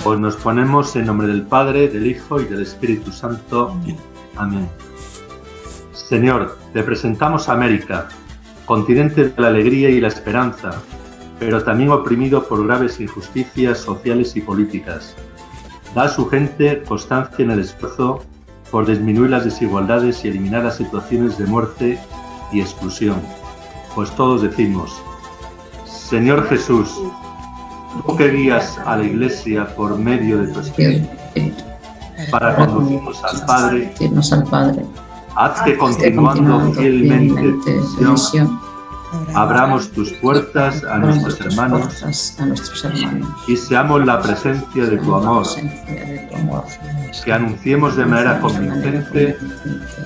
Pues nos ponemos en nombre del Padre, del Hijo y del Espíritu Santo. Amén. Señor, te presentamos a América, continente de la alegría y la esperanza, pero también oprimido por graves injusticias sociales y políticas. Da a su gente constancia en el esfuerzo por disminuir las desigualdades y eliminar las situaciones de muerte y exclusión. Pues todos decimos: Señor Jesús, tú que guías a la Iglesia por medio de tu Espíritu para conducirnos al Padre, haz que continuando fielmente tu misión, abramos tus puertas a nuestros hermanos y seamos la presencia de tu amor, que anunciemos de manera convincente,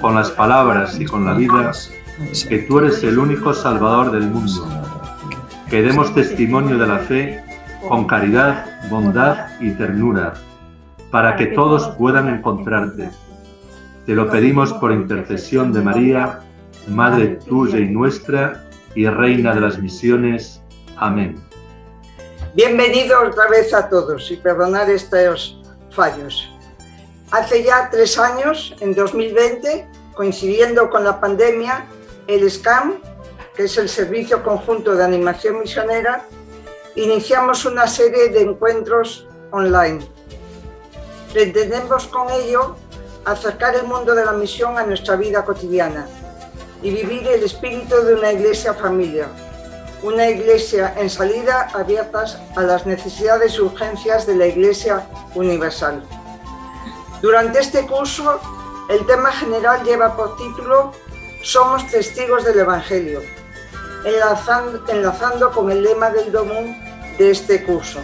con las palabras y con la vida, que tú eres el único Salvador del mundo, que demos testimonio de la fe con caridad, bondad y ternura, para que todos puedan encontrarte. Te lo pedimos por intercesión de María, Madre tuya y nuestra, y Reina de las misiones. Amén. Bienvenidos otra vez a todos y perdonar estos fallos. Hace ya 3 años, en 2020, coincidiendo con la pandemia, el SCAM, que es el Servicio Conjunto de Animación Misionera, iniciamos una serie de encuentros online. Pretendemos con ello acercar el mundo de la misión a nuestra vida cotidiana y vivir el espíritu de una iglesia familia, una iglesia en salida abiertas a las necesidades y urgencias de la Iglesia universal. Durante este curso, el tema general lleva por título Somos testigos del Evangelio, enlazando con el lema del Domum de este curso.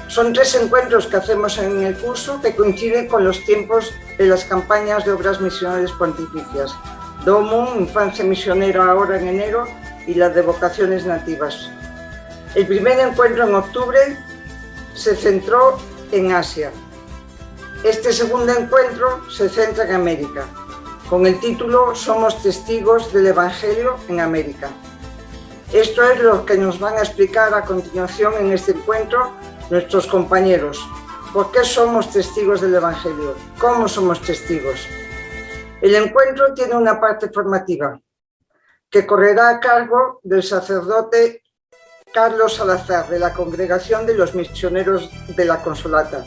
Son 3 encuentros que hacemos en el curso que coinciden con los tiempos de las campañas de obras misionales pontificias. Domum, Infancia Misionera ahora en enero, y la de Vocaciones Nativas. El primer encuentro en octubre se centró en Asia. Este segundo encuentro se centra en América, con el título Somos testigos del Evangelio en América. Esto es lo que nos van a explicar a continuación en este encuentro nuestros compañeros. ¿Por qué somos testigos del Evangelio? ¿Cómo somos testigos? El encuentro tiene una parte formativa, que correrá a cargo del sacerdote Carlos Salazar, de la Congregación de los Misioneros de la Consolata.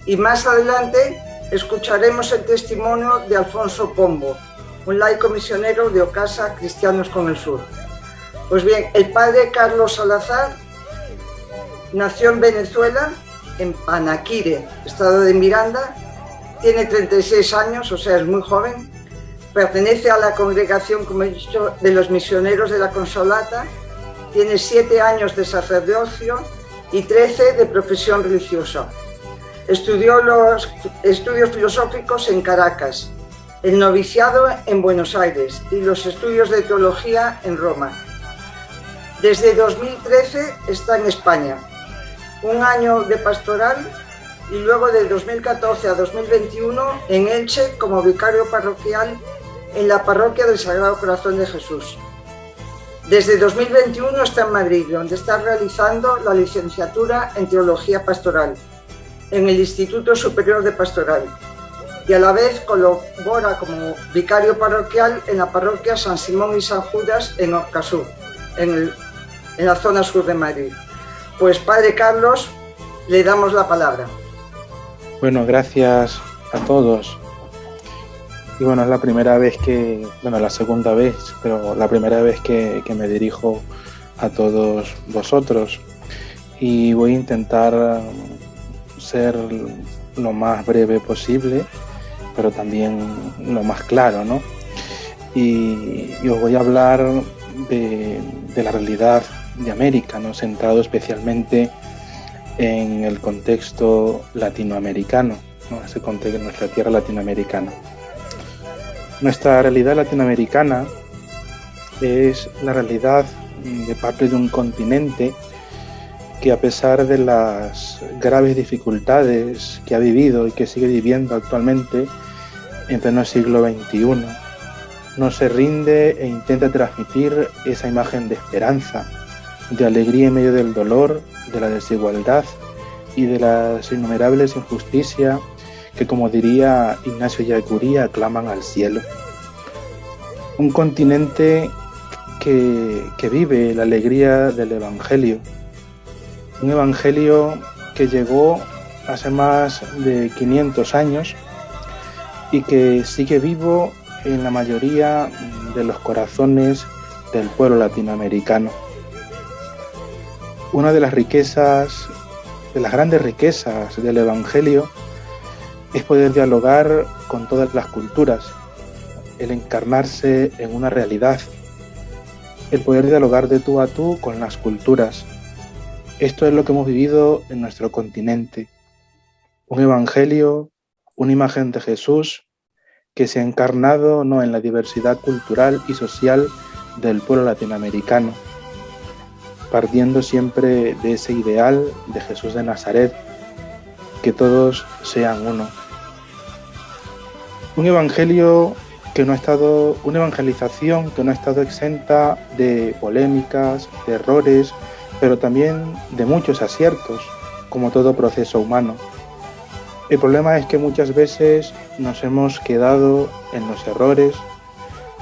Y más adelante escucharemos el testimonio de Alfonso Pombo, un laico misionero de Ocasa, Cristianos con el Sur. Pues bien, el padre Carlos Salazar nació en Venezuela, en Panaquire, estado de Miranda, tiene 36 años, o sea, es muy joven. Pertenece a la congregación, como he dicho, de los Misioneros de la Consolata, tiene 7 años de sacerdocio y 13 de profesión religiosa. Estudió los estudios filosóficos en Caracas, el noviciado en Buenos Aires y los estudios de teología en Roma. Desde 2013 está en España, 1 año de pastoral y luego de 2014 a 2021 en Elche como vicario parroquial en la parroquia del Sagrado Corazón de Jesús. Desde 2021 está en Madrid, donde está realizando la licenciatura en Teología Pastoral en el Instituto Superior de Pastoral y a la vez colabora como vicario parroquial en la parroquia San Simón y San Judas en Orcasur, en la zona sur de Madrid. Pues Padre Carlos, le damos la palabra. Bueno, gracias a todos. Y bueno, es la primera vez la segunda vez, pero la primera vez que me dirijo a todos vosotros. Y voy a intentar ser lo más breve posible, pero también lo más claro, ¿no? Y os voy a hablar de la realidad de América, ¿no? Centrado especialmente en el contexto latinoamericano, ¿no? Ese contexto de nuestra tierra latinoamericana. Nuestra realidad latinoamericana es la realidad de parte de un continente que, a pesar de las graves dificultades que ha vivido y que sigue viviendo actualmente en pleno siglo XXI, no se rinde e intenta transmitir esa imagen de esperanza, de alegría en medio del dolor, de la desigualdad y de las innumerables injusticias que, como diría Ignacio Ellacuría, claman al cielo. Un continente que vive la alegría del Evangelio. Un Evangelio que llegó hace más de 500 años y que sigue vivo en la mayoría de los corazones del pueblo latinoamericano. Una de las riquezas, de las grandes riquezas del Evangelio, es poder dialogar con todas las culturas, el encarnarse en una realidad, el poder dialogar de tú a tú con las culturas. Esto es lo que hemos vivido en nuestro continente. Un Evangelio, una imagen de Jesús que se ha encarnado no en la diversidad cultural y social del pueblo latinoamericano, partiendo siempre de ese ideal de Jesús de Nazaret, que todos sean uno. Un evangelio que no ha estado, una evangelización que no ha estado exenta de polémicas, de errores, pero también de muchos aciertos, como todo proceso humano. El problema es que muchas veces nos hemos quedado en los errores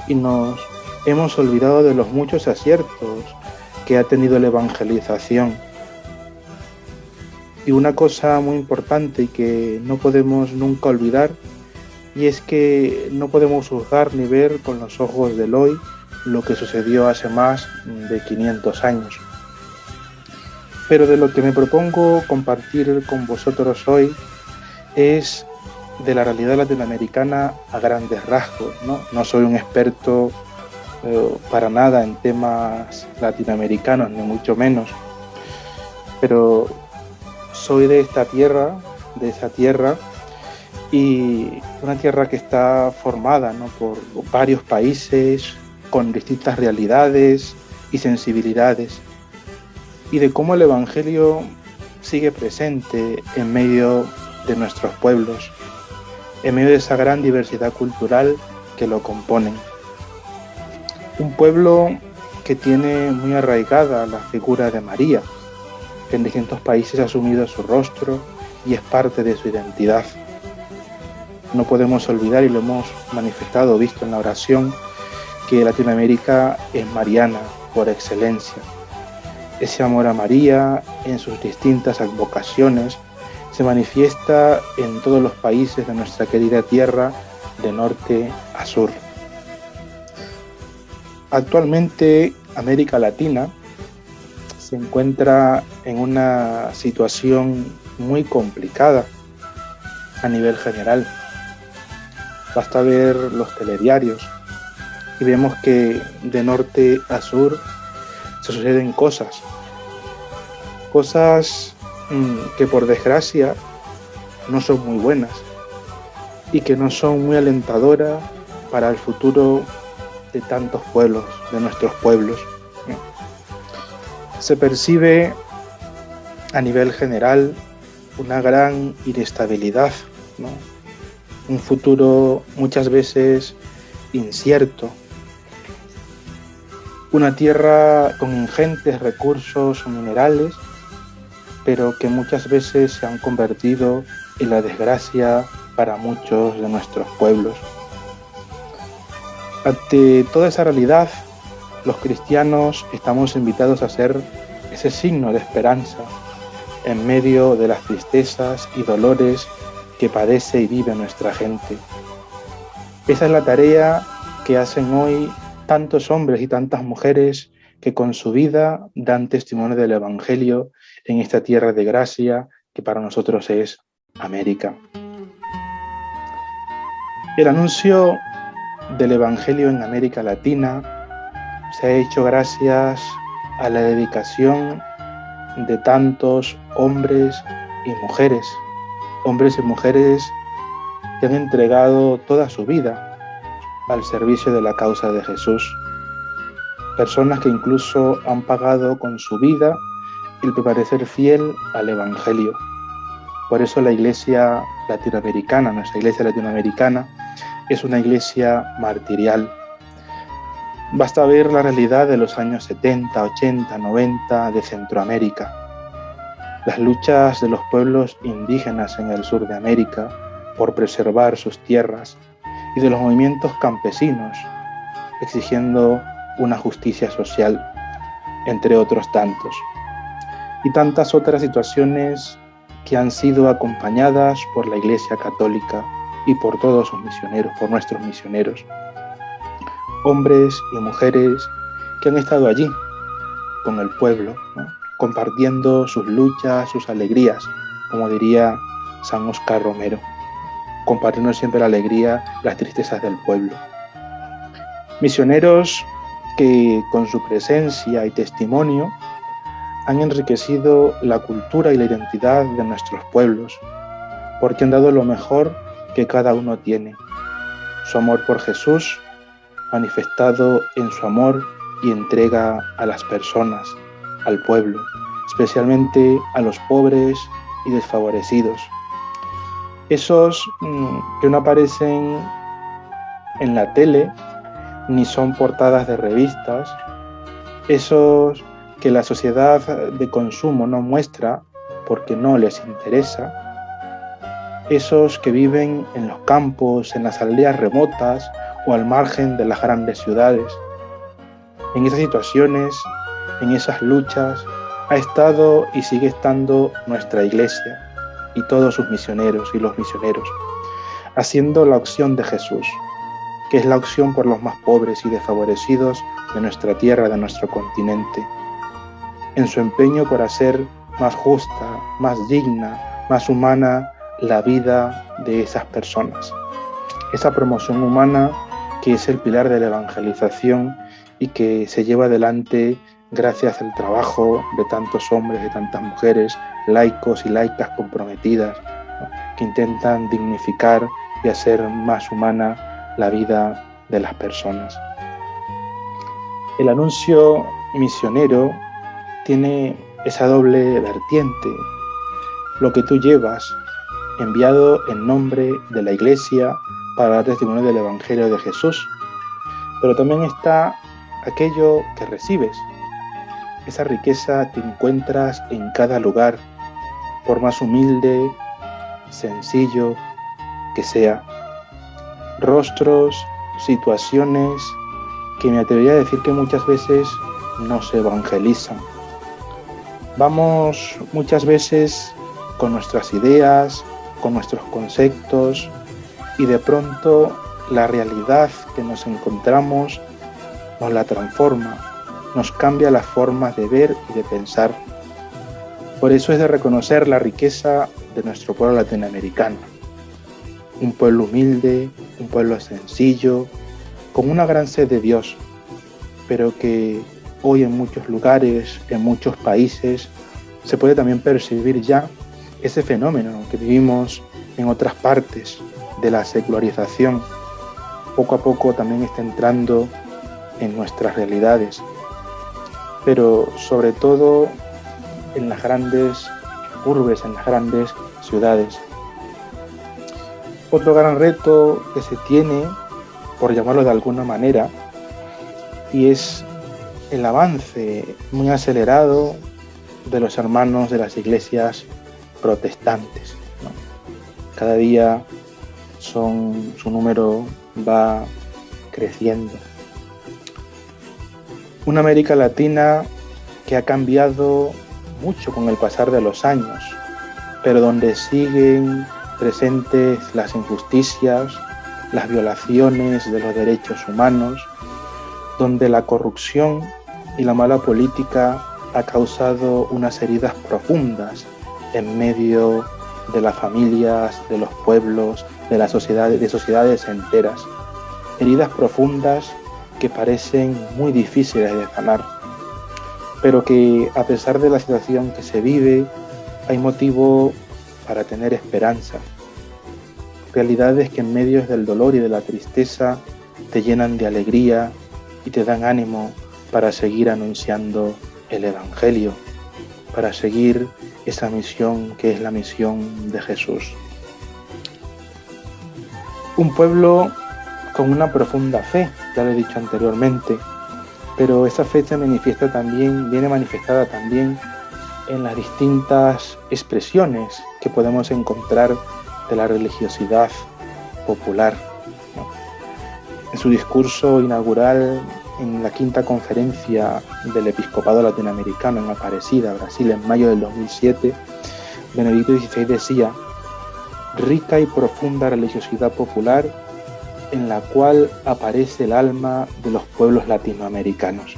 y nos hemos olvidado de los muchos aciertos que ha tenido la evangelización. Y una cosa muy importante y que no podemos nunca olvidar, y es que no podemos juzgar ni ver con los ojos del hoy lo que sucedió hace más de 500 años. Pero de lo que me propongo compartir con vosotros hoy es de la realidad latinoamericana a grandes rasgos, ¿no? No soy un experto para nada en temas latinoamericanos, ni mucho menos, pero soy de esa tierra, y una tierra que está formada, ¿no?, por varios países con distintas realidades y sensibilidades, y de cómo el Evangelio sigue presente en medio de nuestros pueblos, en medio de esa gran diversidad cultural que lo componen. Un pueblo que tiene muy arraigada la figura de María, que en distintos países ha asumido su rostro y es parte de su identidad. No podemos olvidar, y lo hemos manifestado, visto en la oración, que Latinoamérica es mariana por excelencia. Ese amor a María en sus distintas advocaciones se manifiesta en todos los países de nuestra querida tierra, de norte a sur. Actualmente América Latina se encuentra en una situación muy complicada a nivel general. Basta ver los telediarios y vemos que de norte a sur se suceden cosas que por desgracia no son muy buenas y que no son muy alentadoras para el futuro de tantos pueblos, de nuestros pueblos. Se percibe a nivel general una gran inestabilidad, ¿no? Un futuro muchas veces incierto, una tierra con ingentes recursos minerales, pero que muchas veces se han convertido en la desgracia para muchos de nuestros pueblos. Ante toda esa realidad, los cristianos estamos invitados a ser ese signo de esperanza en medio de las tristezas y dolores que padece y vive nuestra gente. Esa es la tarea que hacen hoy tantos hombres y tantas mujeres que con su vida dan testimonio del Evangelio en esta tierra de gracia que para nosotros es América. El anuncio del Evangelio en América Latina se ha hecho gracias a la dedicación de tantos hombres y mujeres que han entregado toda su vida al servicio de la causa de Jesús. Personas que incluso han pagado con su vida el permanecer fiel al Evangelio. Por eso la Iglesia latinoamericana, nuestra Iglesia latinoamericana, es una iglesia martirial. Basta ver la realidad de los años 70, 80, 90 de Centroamérica. las luchas de los pueblos indígenas en el sur de América por preservar sus tierras y de los movimientos campesinos exigiendo una justicia social, entre otros tantos. Y tantas otras situaciones que han sido acompañadas por la Iglesia Católica y por todos sus misioneros, por nuestros misioneros. Hombres y mujeres que han estado allí con el pueblo, ¿no? Compartiendo sus luchas, sus alegrías, como diría San Óscar Romero, compartiendo siempre la alegría, las tristezas del pueblo. Misioneros que con su presencia y testimonio han enriquecido la cultura y la identidad de nuestros pueblos, porque han dado lo mejor que cada uno tiene, su amor por Jesús, manifestado en su amor y entrega a las personas, al pueblo, especialmente a los pobres y desfavorecidos. Esos que no aparecen en la tele, ni son portadas de revistas, esos que la sociedad de consumo no muestra porque no les interesa, esos que viven en los campos, en las aldeas remotas o al margen de las grandes ciudades. En esas situaciones, en esas luchas, ha estado y sigue estando nuestra Iglesia y todos sus misioneros y los misioneros, haciendo la opción de Jesús, que es la opción por los más pobres y desfavorecidos de nuestra tierra, de nuestro continente, en su empeño por hacer más justa, más digna, más humana la vida de esas personas. Esa promoción humana que es el pilar de la evangelización y que se lleva adelante gracias al trabajo de tantos hombres, de tantas mujeres, laicos y laicas comprometidas, ¿no?, que intentan dignificar y hacer más humana la vida de las personas. El anuncio misionero tiene esa doble vertiente, lo que tú llevas, enviado en nombre de la Iglesia para dar testimonio del Evangelio de Jesús, pero también está aquello que recibes, esa riqueza que encuentras en cada lugar, por más humilde, sencillo que sea. Rostros, situaciones que me atrevería a decir que muchas veces no se evangelizan. Vamos muchas veces con nuestras ideas, con nuestros conceptos, y de pronto la realidad que nos encontramos nos la transforma, nos cambia la forma de ver y de pensar. Por eso es de reconocer la riqueza de nuestro pueblo latinoamericano. Un pueblo humilde, un pueblo sencillo, con una gran sed de Dios, pero que hoy en muchos lugares, en muchos países, se puede también percibir ya ese fenómeno que vivimos en otras partes de la secularización. Poco a poco también está entrando en nuestras realidades, pero sobre todo en las grandes urbes, en las grandes ciudades. Otro gran reto que se tiene, por llamarlo de alguna manera, y es el avance muy acelerado de los hermanos de las iglesias protestantes, ¿no? Cada día su número va creciendo. Una América Latina que ha cambiado mucho con el pasar de los años, pero donde siguen presentes las injusticias, las violaciones de los derechos humanos, donde la corrupción y la mala política ha causado unas heridas profundas en medio de las familias, de los pueblos, de las sociedades, de sociedades enteras. Heridas profundas que parecen muy difíciles de sanar, pero que a pesar de la situación que se vive, hay motivo para tener esperanza. Realidades que en medio del dolor y de la tristeza te llenan de alegría y te dan ánimo para seguir anunciando el Evangelio, para seguir esa misión que es la misión de Jesús. Un pueblo con una profunda fe, ya lo he dicho anteriormente, pero esa fe se manifiesta también, viene manifestada también en las distintas expresiones que podemos encontrar de la religiosidad popular, ¿no? En su discurso inaugural en la quinta conferencia del Episcopado Latinoamericano en Aparecida, Brasil, en mayo del 2007, Benedicto XVI decía: rica y profunda religiosidad popular en la cual aparece el alma de los pueblos latinoamericanos,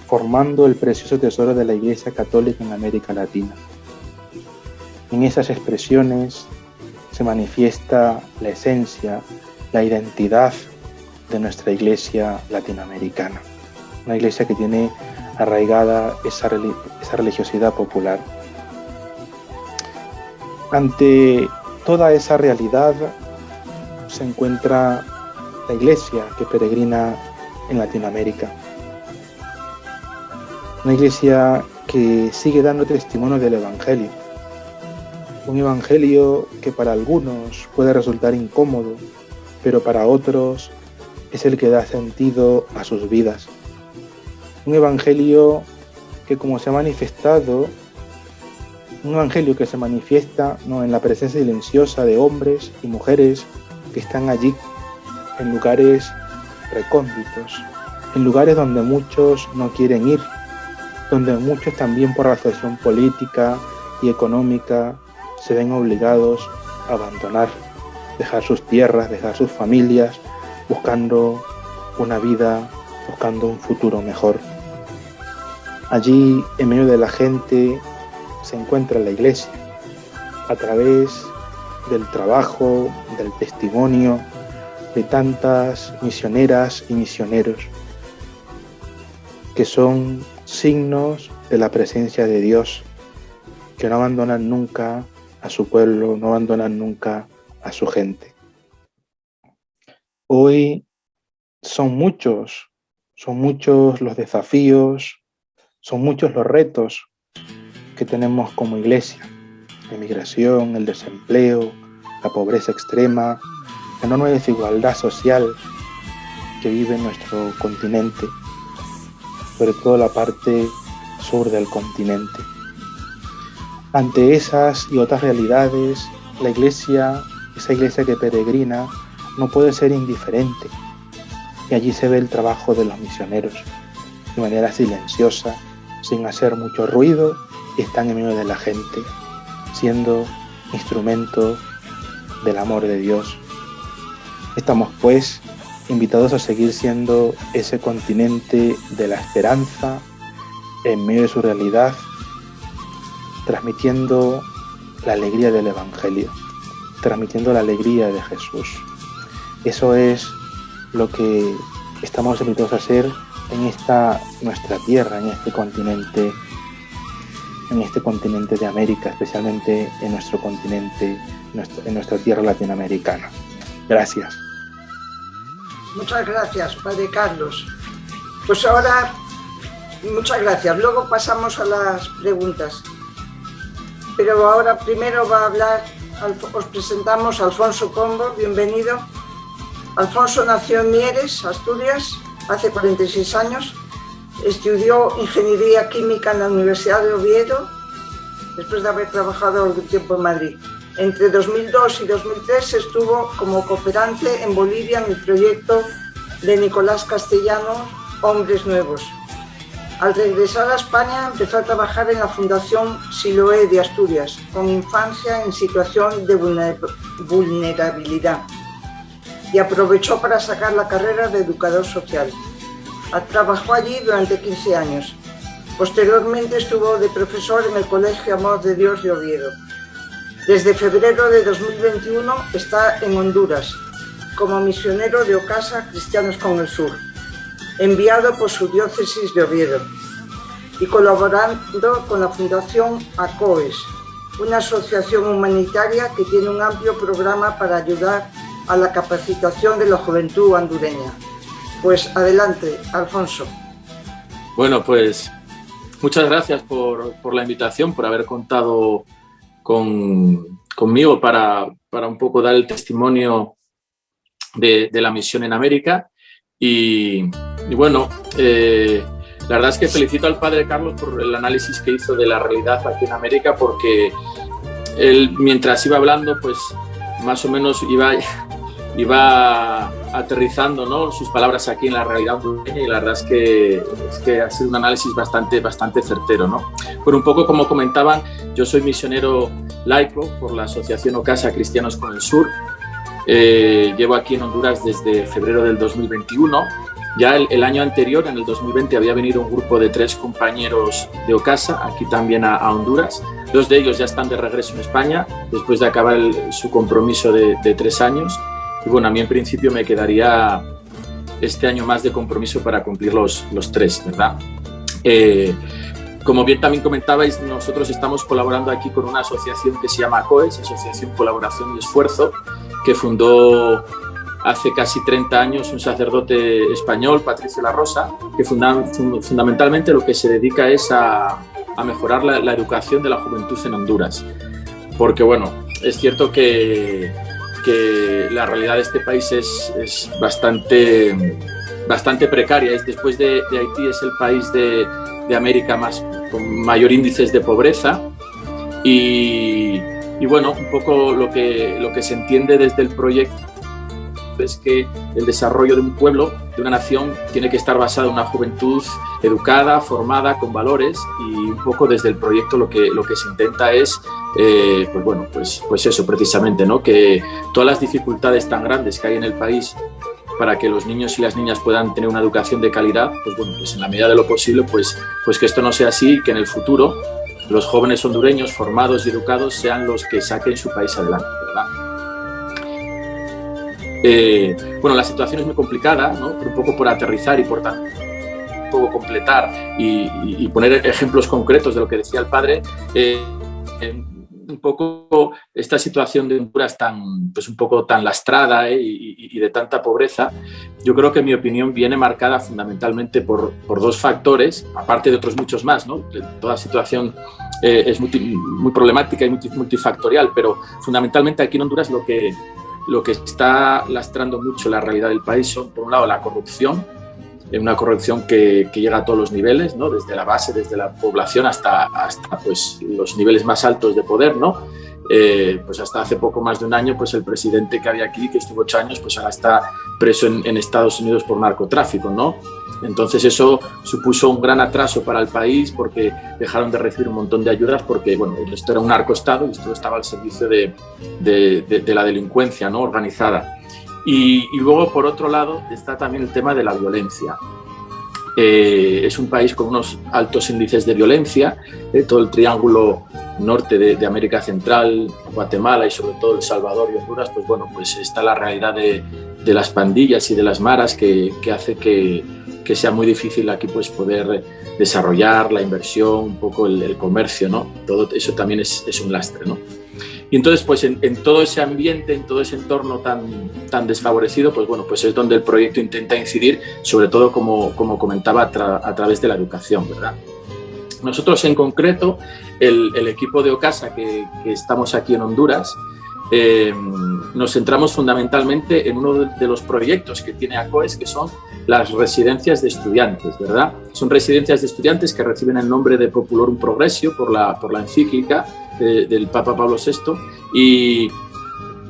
formando el precioso tesoro de la Iglesia Católica en América Latina. En esas expresiones se manifiesta la esencia, la identidad de nuestra Iglesia latinoamericana, una Iglesia que tiene arraigada esa religiosidad popular. Ante toda esa realidad se encuentra la Iglesia que peregrina en Latinoamérica. Una Iglesia que sigue dando testimonio del Evangelio. Un Evangelio que para algunos puede resultar incómodo, pero para otros es el que da sentido a sus vidas. Un Evangelio que, como se ha manifestado, un Evangelio que se manifiesta, ¿no?, en la presencia silenciosa de hombres y mujeres que están allí, en lugares recónditos, en lugares donde muchos no quieren ir, donde muchos también por la situación política y económica se ven obligados a abandonar, dejar sus tierras, dejar sus familias, buscando una vida, buscando un futuro mejor. Allí, en medio de la gente, se encuentra la Iglesia, a través del trabajo, del testimonio de tantas misioneras y misioneros, que son signos de la presencia de Dios, que no abandonan nunca a su pueblo, no abandonan nunca a su gente. Hoy son muchos los desafíos, son muchos los retos que tenemos como Iglesia: la migración, el desempleo, la pobreza extrema, la enorme desigualdad social que vive nuestro continente, sobre todo la parte sur del continente. Ante esas y otras realidades, la Iglesia, esa Iglesia que peregrina, no puede ser indiferente. Y allí se ve el trabajo de los misioneros, de manera silenciosa, sin hacer mucho ruido, y están en medio de la gente, siendo instrumento del amor de Dios. Estamos, pues, invitados a seguir siendo ese continente de la esperanza en medio de su realidad, transmitiendo la alegría del Evangelio, transmitiendo la alegría de Jesús. Eso es lo que estamos invitados a hacer en esta nuestra tierra, en este continente de América, especialmente en nuestro continente, en nuestra tierra latinoamericana. Gracias. Muchas gracias, Padre Carlos. Pues ahora, muchas gracias. Luego pasamos a las preguntas. Pero ahora primero va a hablar, os presentamos a Alfonso Combo, bienvenido. Alfonso nació en Mieres, Asturias, hace 46 años. Estudió Ingeniería Química en la Universidad de Oviedo, después de haber trabajado algún tiempo en Madrid. Entre 2002 y 2003 estuvo como cooperante en Bolivia en el proyecto de Nicolás Castellanos, Hombres Nuevos. Al regresar a España empezó a trabajar en la Fundación Siloé de Asturias, con infancia en situación de vulnerabilidad, y aprovechó para sacar la carrera de educador social. Trabajó allí durante 15 años. Posteriormente estuvo de profesor en el Colegio Amor de Dios de Oviedo. Desde febrero de 2021 está en Honduras, como misionero de Ocasa Cristianos con el Sur, enviado por su diócesis de Oviedo, y colaborando con la Fundación ACOES, una asociación humanitaria que tiene un amplio programa para ayudar a la capacitación de la juventud hondureña. Pues adelante, Alfonso. Bueno, pues muchas gracias por la invitación, por haber contado conmigo para un poco dar el testimonio de la misión en América. Y bueno, La verdad es que felicito al padre Carlos por el análisis que hizo de la realidad aquí en América, porque él, mientras iba hablando, pues más o menos iba aterrizando, ¿no?, sus palabras aquí en la realidad hondureña, y la verdad es que ha sido un análisis bastante certero, ¿no? Pero un poco como comentaban, yo soy misionero laico por la Asociación Ocasa Cristianos con el Sur. Llevo aquí en Honduras desde febrero del 2021. Ya el año anterior, en el 2020, había venido un grupo de 3 compañeros de Ocasa, aquí también a Honduras. 2 de ellos ya están de regreso en España, después de acabar su compromiso de 3 años. Y bueno, a mí en principio me quedaría este año más de compromiso para cumplir los 3, ¿verdad? Como bien también comentabais, nosotros estamos colaborando aquí con una asociación que se llama ACOES, Asociación Colaboración y Esfuerzo, que fundó hace casi 30 años un sacerdote español, Patricio La Rosa, que fundamentalmente lo que se dedica es a mejorar la educación de la juventud en Honduras. Porque bueno, es cierto que la realidad de este país es bastante precaria. Después de Haití es el país de América con mayor índices de pobreza, y bueno, un poco lo que se entiende desde el proyecto es que el desarrollo de un pueblo, de una nación, tiene que estar basado en una juventud educada, formada, con valores, y un poco desde el proyecto lo que se intenta es, pues eso precisamente, ¿no?, que todas las dificultades tan grandes que hay en el país para que los niños y las niñas puedan tener una educación de calidad, pues bueno, pues en la medida de lo posible, pues que esto no sea así, y que en el futuro los jóvenes hondureños formados y educados sean los que saquen su país adelante, ¿verdad? Bueno, la situación es muy complicada, ¿no?, pero un poco por aterrizar y por tanto un poco completar y poner ejemplos concretos de lo que decía el padre, un poco esta situación de Honduras un poco tan lastrada y de tanta pobreza, yo creo que en mi opinión viene marcada fundamentalmente por 2 factores, aparte de otros muchos más, ¿no? Toda situación es muy problemática y multifactorial, pero fundamentalmente aquí en Honduras lo que está lastrando mucho la realidad del país son, por un lado, la corrupción, una corrupción que llega a todos los niveles, ¿no?, desde la base, desde la población hasta pues, los niveles más altos de poder, ¿no? Pues hasta hace poco más de un año, pues el presidente que había aquí, que estuvo 8 años, pues ahora está preso en Estados Unidos por narcotráfico, ¿no? Entonces eso supuso un gran atraso para el país, porque dejaron de recibir un montón de ayudas, porque bueno, esto era un narcoestado y esto estaba al servicio de la delincuencia, ¿no?, organizada. Y luego, por otro lado, está también el tema de la violencia. Es un país con unos altos índices de violencia, todo el triángulo norte de América Central, Guatemala y sobre todo El Salvador y Honduras, pues bueno, pues está la realidad de las pandillas y de las maras que hace que sea muy difícil aquí pues poder desarrollar la inversión, un poco el comercio, ¿no? Todo eso también es un lastre, ¿no? Y entonces, pues en todo ese ambiente, en todo ese entorno tan desfavorecido, pues bueno, pues es donde el proyecto intenta incidir, sobre todo, como comentaba, a través de la educación, ¿verdad? Nosotros en concreto, el equipo de Ocasa que estamos aquí en Honduras, nos centramos fundamentalmente en uno de los proyectos que tiene ACOES, que son las residencias de estudiantes, ¿verdad? Son residencias de estudiantes que reciben el nombre de Populorum Progressio por la encíclica del Papa Pablo VI,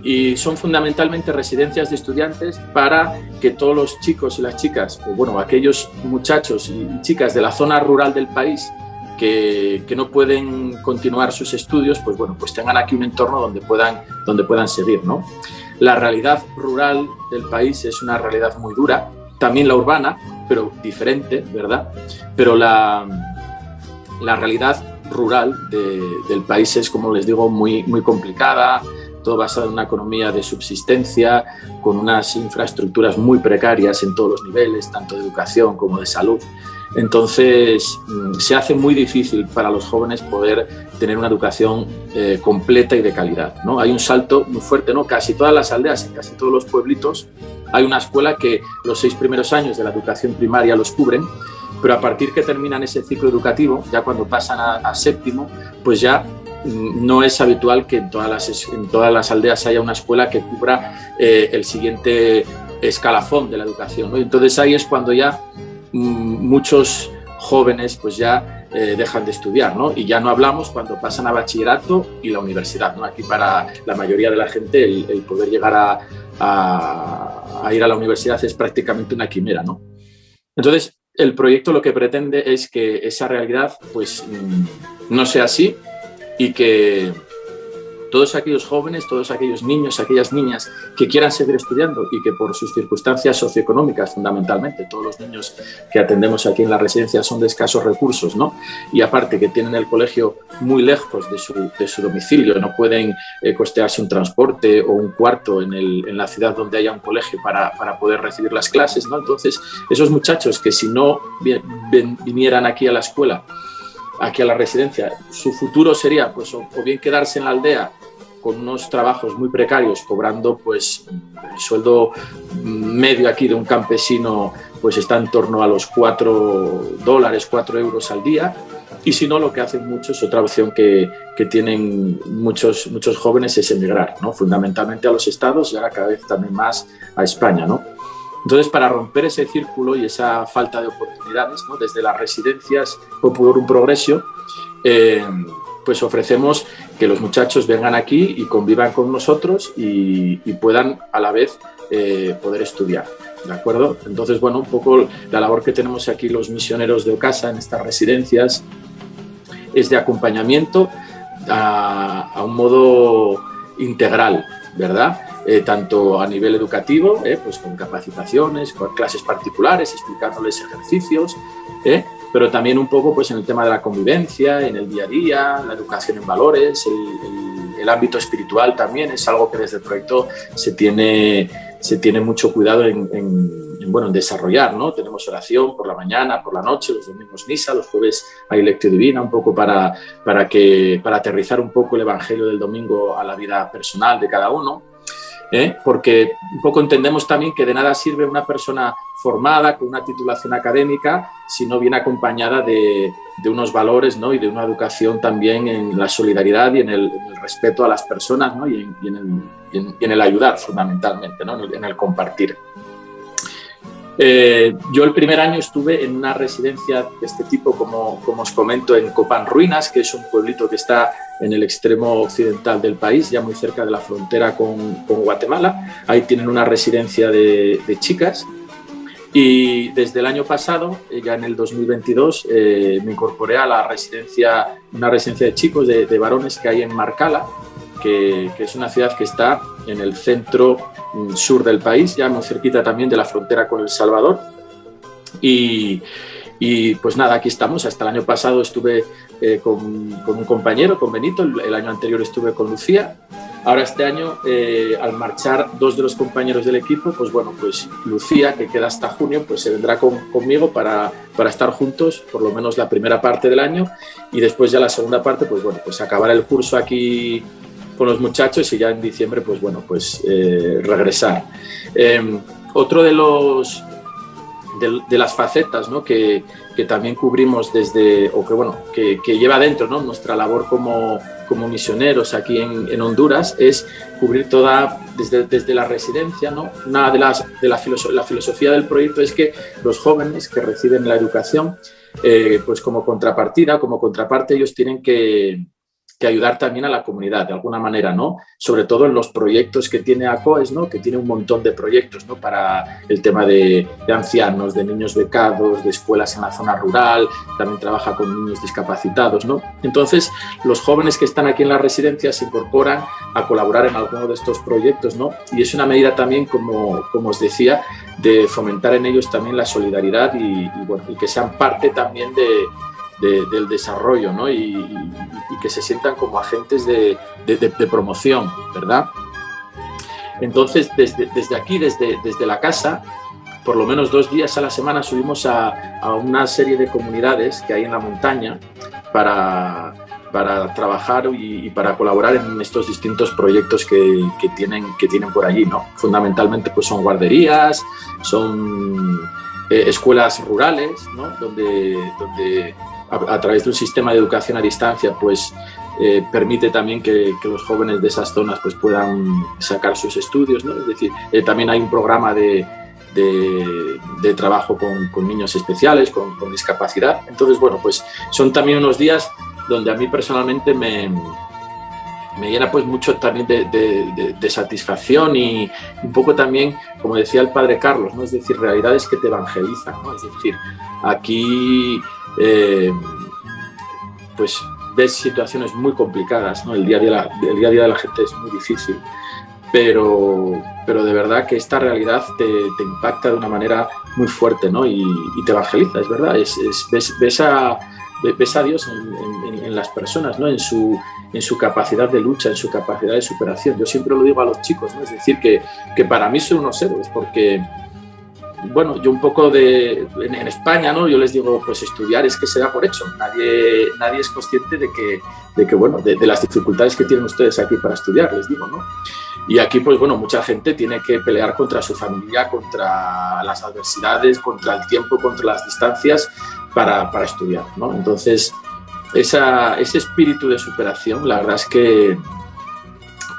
y son fundamentalmente residencias de estudiantes para que todos los chicos y las chicas, o bueno, aquellos muchachos y chicas de la zona rural del país que no pueden continuar sus estudios, pues bueno, pues tengan aquí un entorno donde puedan seguir, ¿no? La realidad rural del país es una realidad muy dura, también la urbana, pero diferente, ¿verdad? Pero la realidad rural del país es, como les digo, muy complicada, todo basado en una economía de subsistencia, con unas infraestructuras muy precarias en todos los niveles, tanto de educación como de salud. Entonces, se hace muy difícil para los jóvenes poder tener una educación completa y de calidad, ¿no? Hay un salto muy fuerte, ¿no? Casi todas las aldeas, en casi todos los pueblitos, hay una escuela que los 6 primeros años de la educación primaria los cubren, pero a partir que terminan ese ciclo educativo, ya cuando pasan a séptimo, pues ya no es habitual que en todas las aldeas haya una escuela que cubra el siguiente escalafón de la educación, ¿no? Entonces ahí es cuando ya muchos jóvenes pues ya dejan de estudiar, ¿no? Y ya no hablamos cuando pasan a bachillerato y la universidad, ¿no? Aquí para la mayoría de la gente el poder llegar a ir a la universidad es prácticamente una quimera, ¿no? Entonces, el proyecto lo que pretende es que esa realidad pues no sea así y que todos aquellos jóvenes, todos aquellos niños, aquellas niñas que quieran seguir estudiando y que por sus circunstancias socioeconómicas, fundamentalmente, todos los niños que atendemos aquí en la residencia son de escasos recursos, ¿no? Y aparte que tienen el colegio muy lejos de su domicilio, no pueden costearse un transporte o un cuarto en la ciudad donde haya un colegio para poder recibir las clases, ¿no? Entonces, esos muchachos que si no vinieran aquí a la escuela, aquí a la residencia, su futuro sería pues o bien quedarse en la aldea con unos trabajos muy precarios, cobrando pues el sueldo medio aquí de un campesino pues está en torno a los $4, 4 euros al día, y si no, lo que hacen muchos, otra opción que tienen muchos jóvenes es emigrar, ¿no? Fundamentalmente a los estados y ahora cada vez también más a España, ¿no? Entonces, para romper ese círculo y esa falta de oportunidades, ¿no? Desde las residencias Populorum Progressio, pues ofrecemos que los muchachos vengan aquí y convivan con nosotros y puedan a la vez poder estudiar, ¿de acuerdo? Entonces, bueno, un poco la labor que tenemos aquí los misioneros de Ocasa en estas residencias es de acompañamiento a un modo integral, ¿verdad? Tanto a nivel educativo, pues con capacitaciones, con clases particulares, explicándoles ejercicios, pero también un poco pues en el tema de la convivencia, en el día a día, la educación en valores, el ámbito espiritual también es algo que desde el proyecto se tiene mucho cuidado en desarrollar, ¿no? Tenemos oración por la mañana, por la noche, los domingos misa, los jueves hay lectio divina, un poco para aterrizar un poco el evangelio del domingo a la vida personal de cada uno. Porque un poco entendemos también que de nada sirve una persona formada con una titulación académica si no viene acompañada de unos valores, ¿no? Y de una educación también en la solidaridad y en el respeto a las personas, ¿no? y en el ayudar fundamentalmente, ¿no? En el compartir. Yo el primer año estuve en una residencia de este tipo, como os comento, en Copán Ruinas, que es un pueblito que está en el extremo occidental del país, ya muy cerca de la frontera con Guatemala. Ahí tienen una residencia de chicas y desde el año pasado, ya en el 2022, me incorporé a una residencia de chicos, de varones que hay en Marcala, que es una ciudad que está en el centro sur del país, ya muy cerquita también de la frontera con El Salvador. Y pues nada, aquí estamos. Hasta el año pasado estuve con un compañero, con Benito, el año anterior estuve con Lucía. Ahora este año, al marchar dos de los compañeros del equipo, pues bueno, pues Lucía, que queda hasta junio, pues se vendrá conmigo para estar juntos por lo menos la primera parte del año, y después ya la segunda parte, pues bueno, pues acabar el curso aquí con los muchachos y ya en diciembre, pues bueno, pues regresar. Otro de las facetas, ¿no? que también cubrimos desde, o que bueno, que lleva dentro, ¿no? Nuestra labor como misioneros aquí en Honduras, es cubrir desde la residencia, ¿no? Una de la filosofía del proyecto es que los jóvenes que reciben la educación, pues como contraparte, ellos tienen que ayudar también a la comunidad de alguna manera, ¿no? Sobre todo en los proyectos que tiene ACOES, ¿no? Que tiene un montón de proyectos, ¿no? Para el tema de ancianos, de niños becados, de escuelas en la zona rural, también trabaja con niños discapacitados, ¿no? Entonces, los jóvenes que están aquí en la residencia se incorporan a colaborar en alguno de estos proyectos, ¿no? Y es una medida también, como os decía, de fomentar en ellos también la solidaridad y que sean parte también del desarrollo, ¿no? Y que se sientan como agentes de promoción, ¿verdad? Entonces, desde aquí, desde la casa, por lo menos 2 días a la semana subimos a una serie de comunidades que hay en la montaña para trabajar y para colaborar en estos distintos proyectos que tienen por allí, ¿no? Fundamentalmente pues son guarderías, son escuelas rurales, ¿no? Donde a través de un sistema de educación a distancia pues permite también que los jóvenes de esas zonas pues puedan sacar sus estudios, ¿no? Es decir, también hay un programa de de trabajo con niños especiales, con discapacidad. Entonces, bueno, pues son también unos días donde a mí personalmente me llena pues mucho también de satisfacción y un poco también, como decía el padre Carlos, ¿no? Es decir, realidades que te evangelizan, ¿no? Es decir, aquí pues ves situaciones muy complicadas, ¿no? El día a día de la gente es muy difícil, pero de verdad que esta realidad te impacta de una manera muy fuerte, ¿no? Y te evangeliza, es verdad, ves a Dios en las personas, ¿no? En su capacidad de lucha, en su capacidad de superación. Yo siempre lo digo a los chicos, ¿no? Es decir, que para mí son unos héroes, porque, bueno, yo un poco en España, ¿no? Yo les digo, pues estudiar es que se da por hecho. Nadie es consciente de que bueno, de las dificultades que tienen ustedes aquí para estudiar, les digo, ¿no? Y aquí, pues bueno, mucha gente tiene que pelear contra su familia, contra las adversidades, contra el tiempo, contra las distancias para estudiar, ¿no? Entonces, ese espíritu de superación, la verdad es que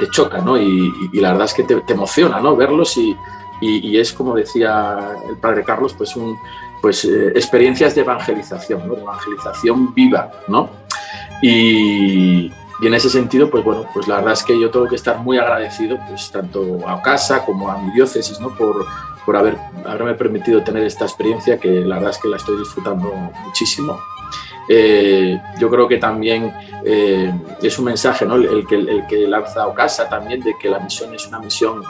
te choca, ¿no? Y la verdad es que te emociona, ¿no? Verlos y es, como decía el padre Carlos, pues experiencias de evangelización, ¿no? De evangelización viva, ¿no? Y en ese sentido, pues bueno, pues la verdad es que yo tengo que estar muy agradecido, pues tanto a Ocasa como a mi diócesis, ¿no? Por haberme permitido tener esta experiencia, que la verdad es que la estoy disfrutando muchísimo. Yo creo que también es un mensaje, ¿no? el que lanza Ocasa también, de que la misión es una misión,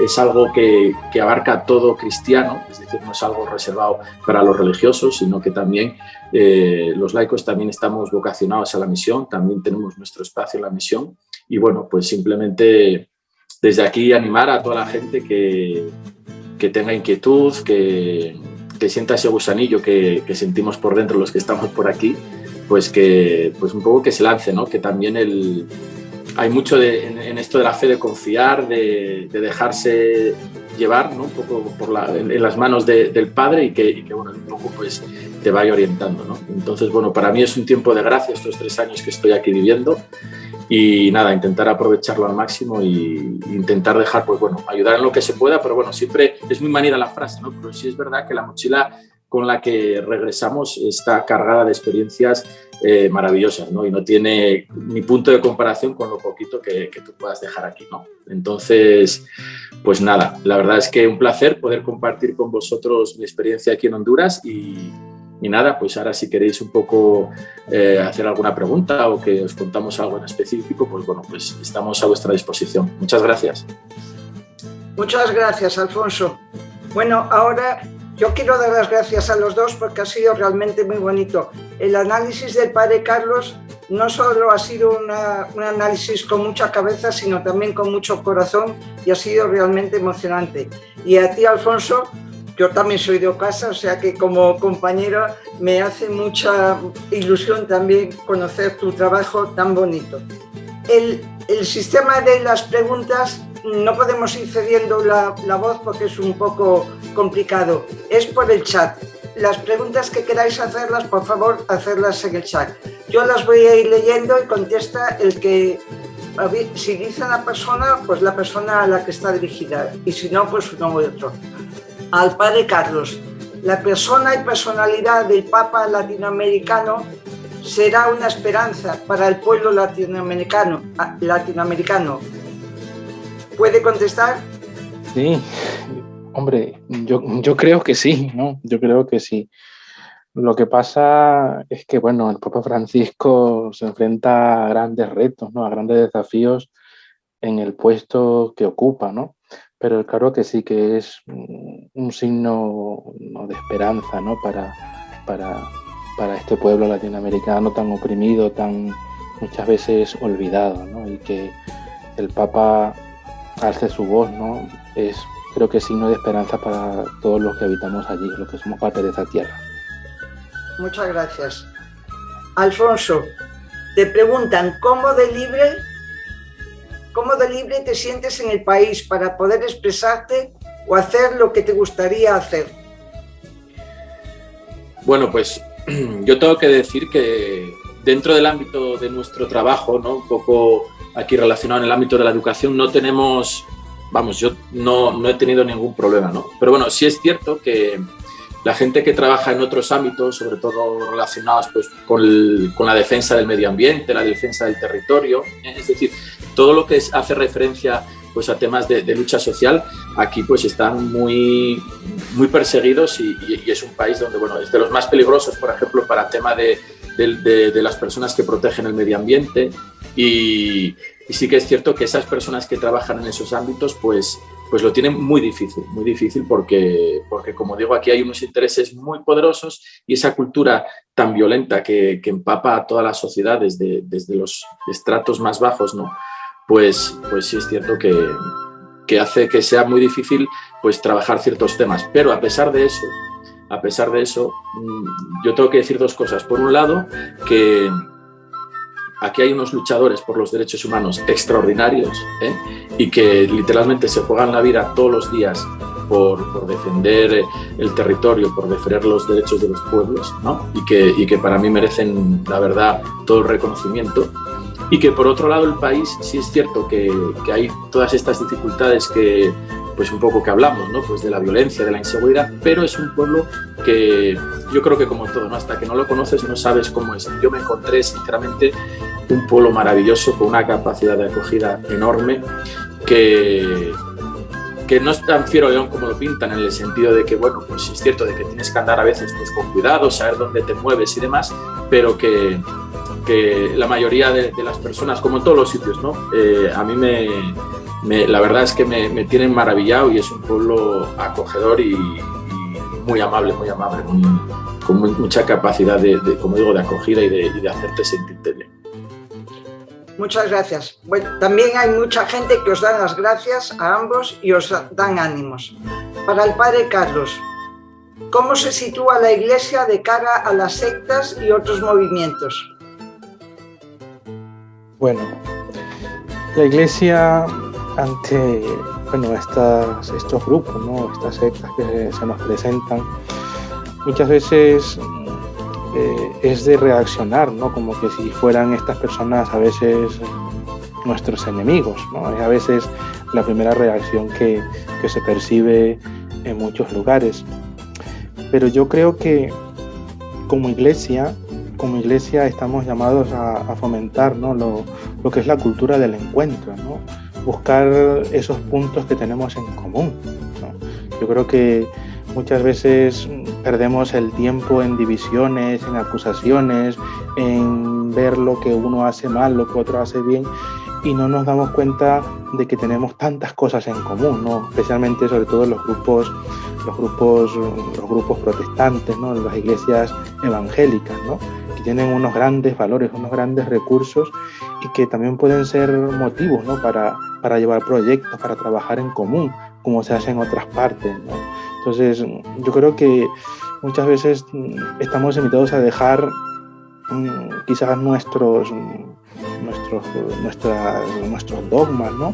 es algo que abarca a todo cristiano, es decir, no es algo reservado para los religiosos, sino que también los laicos también estamos vocacionados a la misión, también tenemos nuestro espacio en la misión. Y bueno, pues simplemente desde aquí animar a toda la gente que tenga inquietud, que sienta ese gusanillo que sentimos por dentro los que estamos por aquí, pues un poco que se lance, ¿no? Que también hay mucho en esto de la fe, de confiar, de dejarse llevar, ¿no? Un poco en las manos del Padre y que bueno, un poco pues te vaya orientando, ¿no? Entonces, bueno, para mí es un tiempo de gracia estos 3 años que estoy aquí viviendo. Y nada, intentar aprovecharlo al máximo y intentar dejar, pues bueno, ayudar en lo que se pueda, pero bueno, siempre es muy manida la frase, ¿no? Pero sí es verdad que la mochila con la que regresamos está cargada de experiencias maravillosas, ¿no? Y no tiene ni punto de comparación con lo poquito que tú puedas dejar aquí, ¿no? Entonces, pues nada, la verdad es que un placer poder compartir con vosotros mi experiencia aquí en Honduras y nada, pues ahora si queréis un poco hacer alguna pregunta o que os contamos algo en específico, pues bueno, pues estamos a vuestra disposición. Muchas gracias. Muchas gracias, Alfonso. Bueno, ahora yo quiero dar las gracias a los dos porque ha sido realmente muy bonito. El análisis del padre Carlos no solo ha sido un análisis con mucha cabeza, sino también con mucho corazón y ha sido realmente emocionante. Y a ti, Alfonso, yo también soy de Ocasa, o sea que como compañero me hace mucha ilusión también conocer tu trabajo tan bonito. El sistema de las preguntas no podemos ir cediendo la voz porque es un poco complicado. Es por el chat. Las preguntas que queráis hacerlas, por favor, hacerlas en el chat. Yo las voy a ir leyendo y contesta el que... Si dice la persona, pues la persona a la que está dirigida. Y si no, pues uno u otro. Al padre Carlos, la persona y personalidad del Papa latinoamericano será una esperanza para el pueblo latinoamericano. ¿Puede contestar? Sí, hombre, yo creo que sí, ¿no? Yo creo que sí. Lo que pasa es que, bueno, el Papa Francisco se enfrenta a grandes retos, ¿no? A grandes desafíos en el puesto que ocupa, ¿no? Pero claro que sí que es un signo, ¿no? De esperanza, ¿no? Para este pueblo latinoamericano tan oprimido, tan muchas veces olvidado, ¿no? Y que el Papa alce su voz, ¿no? Creo que es signo de esperanza para todos los que habitamos allí, los que somos parte de esta tierra. Muchas gracias. Alfonso, te preguntan, ¿cómo de libre te sientes en el país para poder expresarte o hacer lo que te gustaría hacer? Bueno, pues yo tengo que decir que dentro del ámbito de nuestro trabajo, ¿no? Un poco aquí relacionado en el ámbito de la educación, no tenemos vamos, yo no he tenido ningún problema, ¿no? Pero bueno, sí es cierto que la gente que trabaja en otros ámbitos, sobre todo relacionados pues, con la defensa del medio ambiente, la defensa del territorio, es decir, todo lo que hace referencia pues, a temas de lucha social, aquí pues están muy perseguidos y es un país donde, bueno, es de los más peligrosos, por ejemplo, para el tema de las personas que protegen el medio ambiente y sí que es cierto que esas personas que trabajan en esos ámbitos pues lo tienen muy difícil porque como digo, aquí hay unos intereses muy poderosos y esa cultura tan violenta que empapa a toda la sociedad desde los estratos más bajos, ¿no? Pues sí es cierto que hace que sea muy difícil pues trabajar ciertos temas, pero a pesar de eso, yo tengo que decir dos cosas. Por un lado, que aquí hay unos luchadores por los derechos humanos extraordinarios, y que literalmente se juegan la vida todos los días por defender el territorio, por defender los derechos de los pueblos, ¿no? y que para mí merecen, la verdad, todo el reconocimiento. Y que por otro lado el país sí es cierto que hay todas estas dificultades que pues un poco que hablamos, ¿no? Pues de la violencia, de la inseguridad, pero es un pueblo que yo creo que como todo, ¿no? Hasta que no lo conoces no sabes cómo es. Yo me encontré sinceramente un pueblo maravilloso con una capacidad de acogida enorme que no es tan fiero león como lo pintan, en el sentido de que, bueno, pues es cierto de que tienes que andar a veces pues con cuidado, saber dónde te mueves y demás, pero que la mayoría de las personas, como en todos los sitios, ¿no? A mí la verdad es que me tienen maravillado y es un pueblo acogedor y muy amable, con mucha capacidad como digo, de acogida y de hacerte sentirte bien. Muchas gracias. Bueno, también hay mucha gente que os da las gracias a ambos y os dan ánimos. Para el padre Carlos, ¿cómo se sitúa la Iglesia de cara a las sectas y otros movimientos? Bueno, la Iglesia ante estos grupos, ¿no? Estas sectas que se nos presentan, muchas veces es de reaccionar, ¿no? Como que si fueran estas personas a veces nuestros enemigos, ¿no? Es a veces la primera reacción que se percibe en muchos lugares. Pero yo creo que como iglesia estamos llamados a fomentar, ¿no? lo que es la cultura del encuentro, ¿no? Buscar esos puntos que tenemos en común, ¿no? Yo creo que muchas veces perdemos el tiempo en divisiones, en acusaciones, en ver lo que uno hace mal, lo que otro hace bien, y no nos damos cuenta de que tenemos tantas cosas en común, ¿no? Especialmente, sobre todo, los grupos protestantes, ¿no? Las iglesias evangélicas, ¿no? Que tienen unos grandes valores, unos grandes recursos y que también pueden ser motivos, ¿no? para llevar proyectos, para trabajar en común, como se hace en otras partes, ¿no? Entonces, yo creo que muchas veces estamos invitados a dejar quizás nuestros dogmas, ¿no?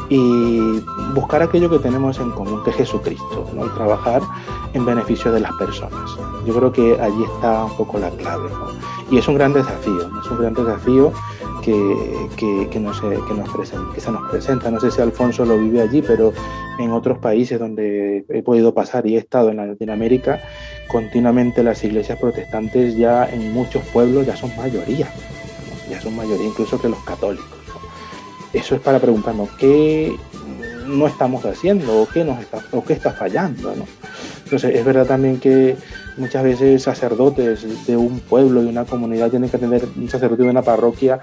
Y buscar aquello que tenemos en común, que es Jesucristo, ¿no? Y trabajar en beneficio de las personas. Yo creo que allí está un poco la clave, ¿no? Y es un gran desafío, ¿no? Es un gran desafío que se nos presenta. No sé si Alfonso lo vive allí, pero en otros países donde he podido pasar y he estado en Latinoamérica, continuamente las iglesias protestantes ya en muchos pueblos ya son mayoría, ¿no? Ya son mayoría incluso que los católicos, ¿no? Eso es para preguntarnos qué no estamos haciendo o qué está fallando, ¿no? Entonces es verdad también que muchas veces sacerdotes de un pueblo, de una comunidad, tienen que atender un sacerdote de una parroquia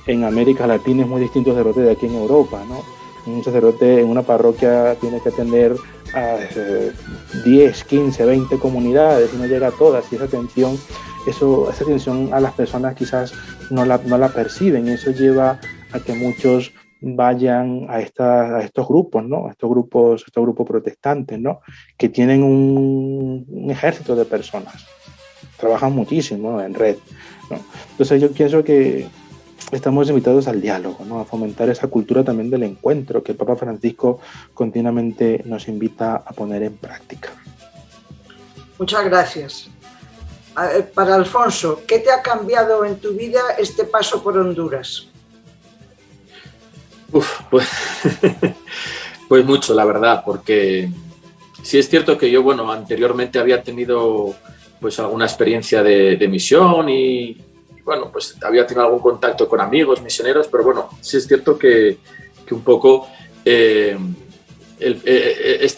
en América Latina es muy distinto al sacerdote de aquí en Europa, ¿no? Un sacerdote en una parroquia tiene que atender a 10, 15, 20 comunidades y no llega a todas, y esa atención a las personas quizás no la perciben, y eso lleva a que muchos vayan a estos grupos, ¿no? A estos grupos protestantes, ¿no? Que tienen un ejército de personas, trabajan muchísimo, ¿no? En red, ¿no? Entonces yo pienso que estamos invitados al diálogo, ¿no? A fomentar esa cultura también del encuentro que el Papa Francisco continuamente nos invita a poner en práctica. Muchas gracias. Para Alfonso, ¿qué te ha cambiado en tu vida este paso por Honduras? Pues mucho, la verdad, porque sí es cierto que yo, bueno, anteriormente había tenido pues alguna experiencia de misión y, bueno, pues había tenido algún contacto con amigos misioneros, pero bueno, sí es cierto que un poco este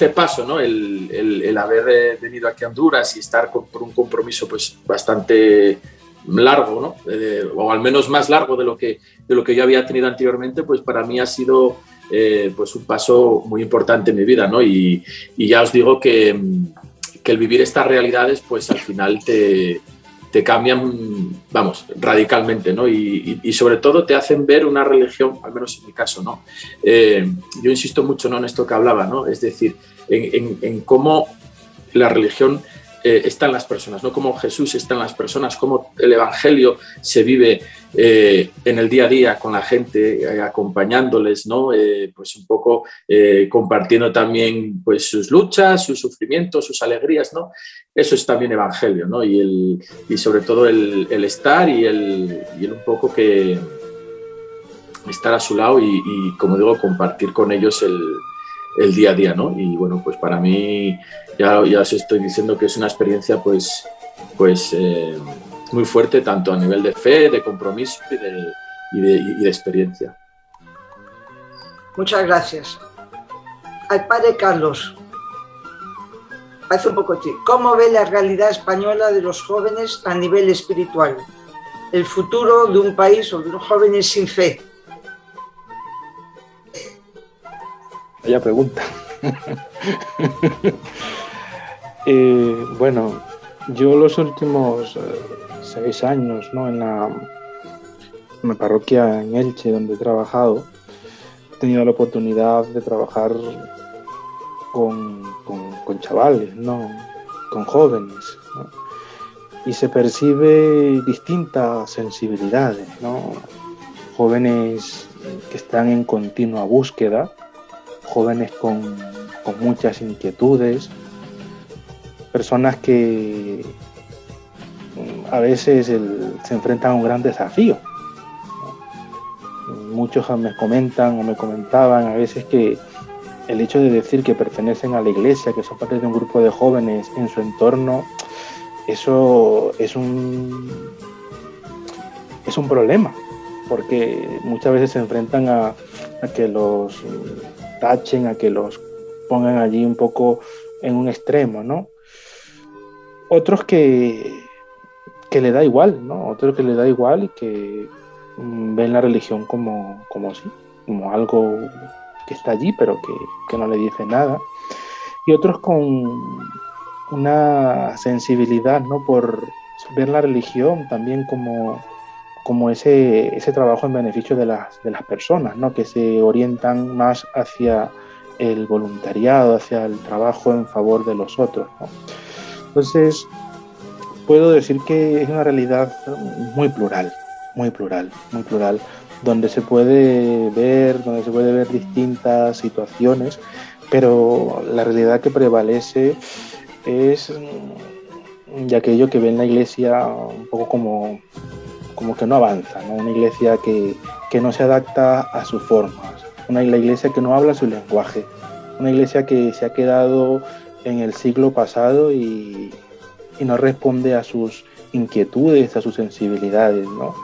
paso, ¿no? El haber venido aquí a Honduras y estar por un compromiso pues bastante largo, ¿no? O al menos más largo de lo que yo había tenido anteriormente, pues para mí ha sido pues un paso muy importante en mi vida, ¿no? Y ya os digo que el vivir estas realidades, pues al final te cambian, vamos, radicalmente, ¿no? Y sobre todo te hacen ver una religión, al menos en mi caso, ¿no? Yo insisto mucho, ¿no?, en esto que hablaba, ¿no? Es decir, en cómo la religión está en las personas, no como Jesús está en las personas, cómo el Evangelio se vive en el día a día con la gente, acompañándoles, ¿no? Pues un poco compartiendo también pues, sus luchas, sus sufrimientos, sus alegrías, ¿no? Eso es también Evangelio, ¿no? Y sobre todo el estar y el un poco que estar a su lado y como digo, compartir con ellos el día a día, ¿no? Y bueno, pues para mí ya os estoy diciendo que es una experiencia pues muy fuerte, tanto a nivel de fe, de compromiso y de experiencia. Muchas gracias. Al padre Carlos, hace un poco tiempo, ¿cómo ve la realidad española de los jóvenes a nivel espiritual? El futuro de un país o de los jóvenes sin fe. Vaya pregunta. Bueno, yo los últimos 6 años, ¿no?, en la parroquia en Elche, donde he trabajado, he tenido la oportunidad de trabajar con chavales, ¿no?, con jóvenes, ¿no? Y se percibe distintas sensibilidades, ¿no? Jóvenes que están en continua búsqueda, jóvenes con muchas inquietudes, personas que a veces se enfrentan a un gran desafío. Muchos me comentan o me comentaban a veces que el hecho de decir que pertenecen a la iglesia, que son parte de un grupo de jóvenes en su entorno, eso es un problema, porque muchas veces se enfrentan a que los tachen, a que los pongan allí un poco en un extremo, ¿no? Otros que le da igual, ¿no? Otros que le da igual y que ven la religión como algo que está allí, pero que no le dice nada. Y otros con una sensibilidad, ¿no?, por ver la religión también como ese trabajo en beneficio de las personas, ¿no?, que se orientan más hacia el voluntariado, hacia el trabajo en favor de los otros, ¿no? Entonces, puedo decir que es una realidad muy plural, donde se puede ver distintas situaciones, pero la realidad que prevalece es de aquello que ve en la iglesia un poco como que no avanza, ¿no? Una iglesia que no se adapta a sus formas, la iglesia que no habla su lenguaje, una iglesia que se ha quedado en el siglo pasado y no responde a sus inquietudes, a sus sensibilidades, ¿no?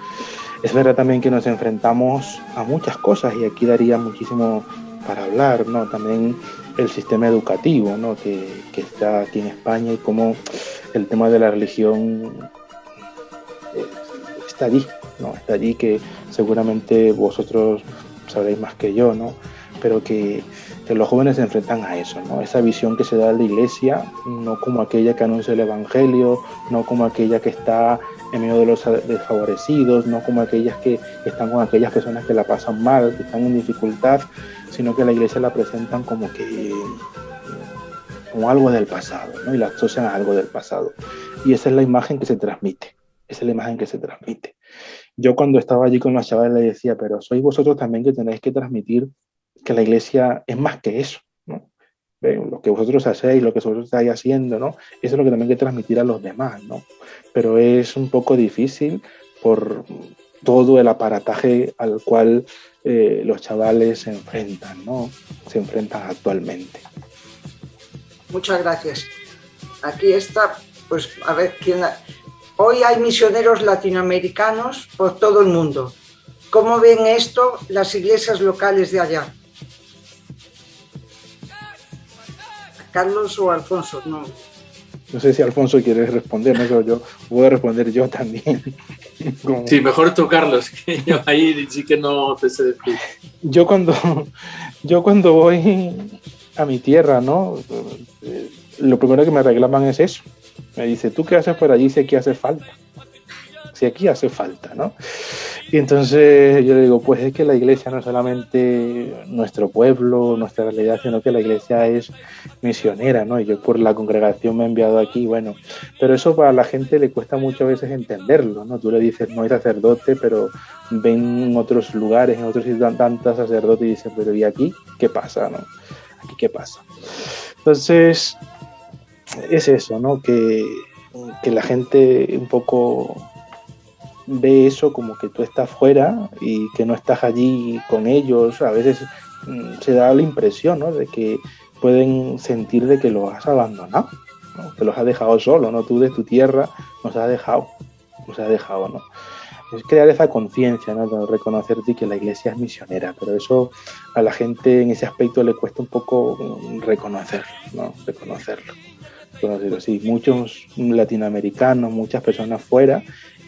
Es verdad también que nos enfrentamos a muchas cosas y aquí daría muchísimo para hablar, ¿no? También el sistema educativo, ¿no?, que está aquí en España y cómo el tema de la religión está allí, ¿no? Está allí, que seguramente vosotros sabréis más que yo, ¿no? Pero que los jóvenes se enfrentan a eso, ¿no? Esa visión que se da de la iglesia, no como aquella que anuncia el evangelio, no como aquella que está en medio de los desfavorecidos, no como aquellas que están con aquellas personas que la pasan mal, que están en dificultad, sino que la iglesia la presentan como algo del pasado, ¿no? Y la asocian a algo del pasado. Y esa es la imagen que se transmite. Yo cuando estaba allí con los chavales les decía, pero sois vosotros también que tenéis que transmitir que la iglesia es más que eso, ¿no? Lo que vosotros hacéis, lo que vosotros estáis haciendo, ¿no? Eso es lo que también hay que transmitir a los demás, ¿no? Pero es un poco difícil por todo el aparataje al cual los chavales se enfrentan, ¿no? Se enfrentan actualmente. Muchas gracias. Aquí está, pues a ver quién... Hoy hay misioneros latinoamericanos por todo el mundo. ¿Cómo ven esto las iglesias locales de allá? Carlos o Alfonso, no. No sé si Alfonso quiere responder, ¿no? Pero yo voy a responder yo también. Como... Sí, mejor tú, Carlos, que yo ahí sí que no te sé decir. Yo cuando voy a mi tierra, ¿no? Lo primero que me reclaman es eso. Me dice, ¿tú qué haces por allí si aquí hace falta? Si aquí hace falta, ¿no? Y entonces yo le digo, pues es que la iglesia no es solamente nuestro pueblo, nuestra realidad, sino que la iglesia es misionera, ¿no? Y yo por la congregación me he enviado aquí, bueno, pero eso para la gente le cuesta muchas veces entenderlo, ¿no? Tú le dices, no hay sacerdote, pero ven en otros lugares, en otros sitios tantos sacerdotes y dicen, pero ¿y aquí qué pasa, no? ¿Aquí qué pasa? Entonces, es eso, ¿no? Que la gente un poco ve eso como que tú estás fuera y que no estás allí con ellos. A veces se da la impresión, ¿no? De que pueden sentir de que los has abandonado, ¿no? Que los has dejado solo, ¿no? Tú de tu tierra nos has dejado, ¿no? Es crear esa conciencia, ¿no? De reconocerte que la iglesia es misionera, pero eso a la gente en ese aspecto le cuesta un poco reconocerlo, ¿no? Reconocerlo. Sí, muchos latinoamericanos, muchas personas fuera,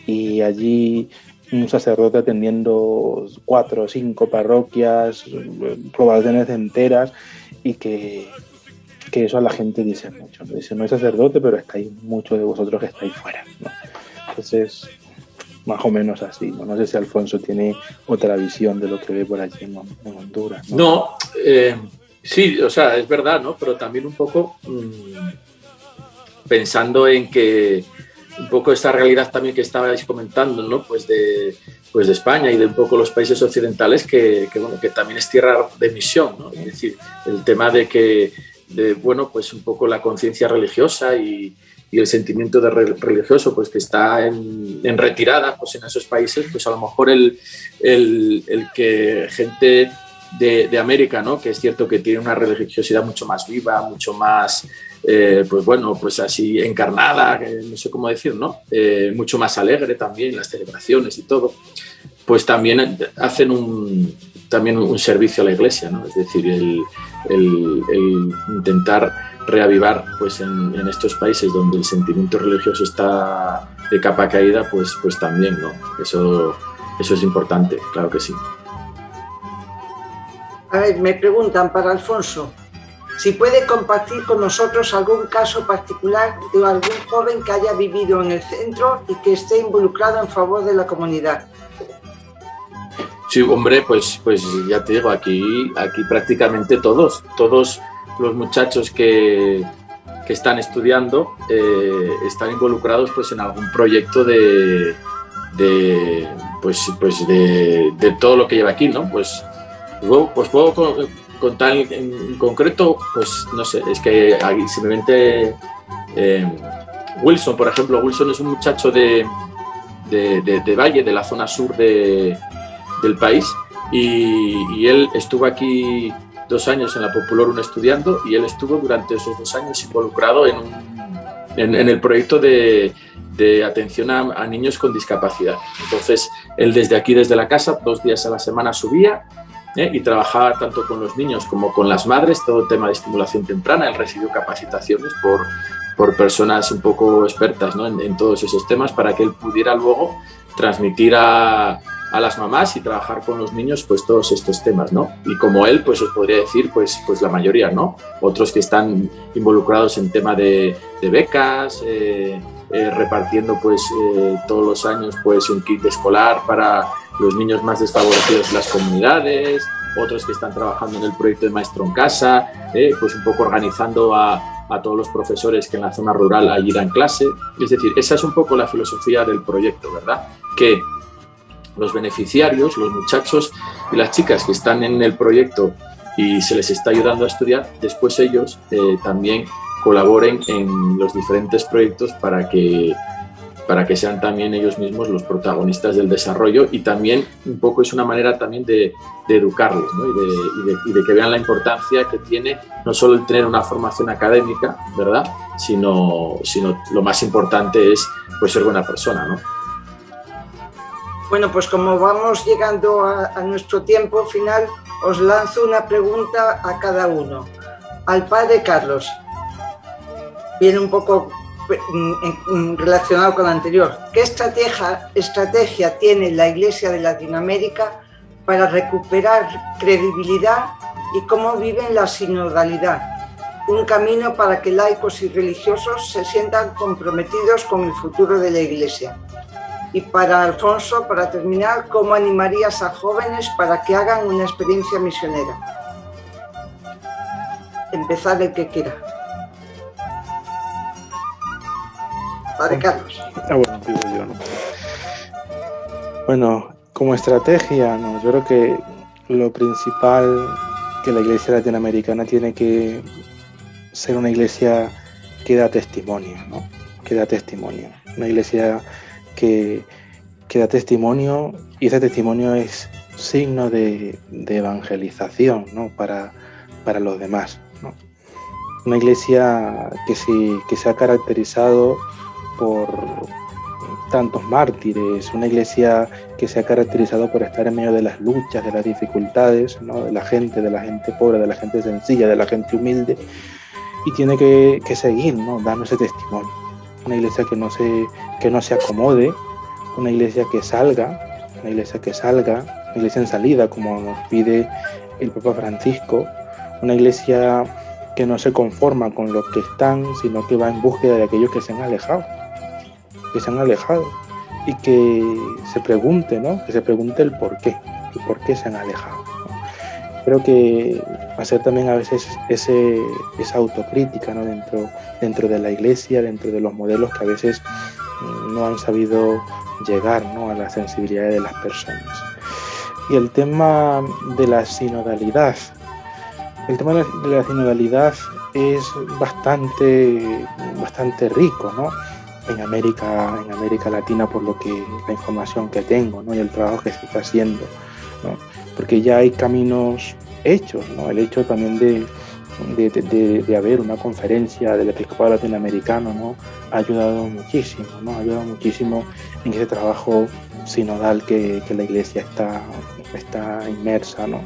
y allí un sacerdote atendiendo 4 o 5 parroquias, poblaciones enteras, y que eso a la gente dice mucho. Dice, no es sacerdote, pero estáis muchos de vosotros que estáis fuera, ¿no? Entonces, más o menos así, ¿no? No sé si Alfonso tiene otra visión de lo que ve por allí en Honduras, ¿no? No, sí, o sea, es verdad, ¿no? Pero también un poco pensando en que un poco esta realidad también que estabais comentando, ¿no? Pues de España y de un poco los países occidentales que bueno, que también es tierra de misión, ¿no? Es decir, el tema bueno, pues un poco la conciencia religiosa y el sentimiento religioso, pues que está en retirada, pues en esos países, pues a lo mejor el que gente de América, ¿no? Que es cierto que tiene una religiosidad mucho más viva, mucho más, pues bueno, pues así encarnada, no sé cómo decir, ¿no? Mucho más alegre también, las celebraciones y todo, pues también hacen un servicio a la iglesia, ¿no? Es decir, el intentar reavivar, pues en estos países donde el sentimiento religioso está de capa caída, pues también, ¿no? Eso es importante, claro que sí. A ver, me preguntan para Alfonso, si puede compartir con nosotros algún caso particular de algún joven que haya vivido en el centro y que esté involucrado en favor de la comunidad. Sí, hombre, pues ya te digo, aquí prácticamente todos los muchachos que están estudiando están involucrados pues en algún proyecto de todo lo que lleva aquí, ¿no? Pues puedo contar en concreto, pues no sé, es que aquí simplemente Wilson, por ejemplo. Wilson es un muchacho de Valle, de la zona sur del país, y él estuvo aquí 2 años en la Popular 1 estudiando, y él estuvo durante esos 2 años involucrado en el proyecto de atención a niños con discapacidad. Entonces, él desde aquí, desde la casa, 2 días a la semana subía y trabajaba tanto con los niños como con las madres, todo el tema de estimulación temprana. Él recibió capacitaciones por personas un poco expertas, ¿no? en todos esos temas, para que él pudiera luego transmitir a las mamás y trabajar con los niños pues todos estos temas, ¿no? Y como él, pues os podría decir pues la mayoría, ¿no? Otros que están involucrados en tema de becas, repartiendo pues todos los años pues un kit escolar para los niños más desfavorecidos de las comunidades, otros que están trabajando en el proyecto de Maestro en Casa, pues un poco organizando a todos los profesores que en la zona rural allí dan clase. Es decir, esa es un poco la filosofía del proyecto, ¿verdad? Que los beneficiarios, los muchachos y las chicas que están en el proyecto y se les está ayudando a estudiar, después ellos también colaboren en los diferentes proyectos para que para que sean también ellos mismos los protagonistas del desarrollo, y también un poco es una manera también de educarles, ¿no? y de que vean la importancia que tiene no solo el tener una formación académica, ¿verdad? Sino lo más importante es pues ser buena persona, ¿no? Bueno, pues como vamos llegando a nuestro tiempo final, os lanzo una pregunta a cada uno. Al padre Carlos, viene un poco relacionado con lo anterior. ¿Qué estrategia tiene la Iglesia de Latinoamérica para recuperar credibilidad y cómo viven la sinodalidad? Un camino para que laicos y religiosos se sientan comprometidos con el futuro de la Iglesia. Y para Alfonso, para terminar, ¿cómo animarías a jóvenes para que hagan una experiencia misionera? Empezar el que quiera. Padre Carlos. Bueno, digo yo, ¿no? Bueno, como estrategia, ¿no? Yo creo que lo principal que la Iglesia latinoamericana tiene que ser una iglesia que da testimonio, ¿no? Que da testimonio. Una iglesia que da testimonio, y ese testimonio es signo de evangelización, ¿no? Para los demás, ¿no? Una iglesia que se ha caracterizado por tantos mártires, una iglesia que se ha caracterizado por estar en medio de las luchas, de las dificultades, ¿no? de la gente pobre, de la gente sencilla, de la gente humilde, y tiene que seguir, ¿no? dando ese testimonio. Una iglesia que no se acomode, una iglesia que salga, una iglesia en salida, como nos pide el Papa Francisco, una iglesia que no se conforma con los que están, sino que va en búsqueda de aquellos que se han alejado, y que se pregunte, ¿no? Que se pregunte el por qué se han alejado, ¿no? Creo que hacer también a veces esa autocrítica, ¿no? dentro de la iglesia, dentro de los modelos que a veces no han sabido llegar, ¿no? a la sensibilidad de las personas. Y el tema de la sinodalidad. El tema de la sinodalidad es bastante rico, ¿no? En América Latina, por lo que la información que tengo, ¿no? y el trabajo que se está haciendo, ¿no? Porque ya hay caminos hechos, ¿no? El hecho también de haber una conferencia del episcopado latinoamericano, ¿no? ha ayudado muchísimo, ¿no? Ha ayudado muchísimo en ese trabajo sinodal que la Iglesia está inmersa, ¿no?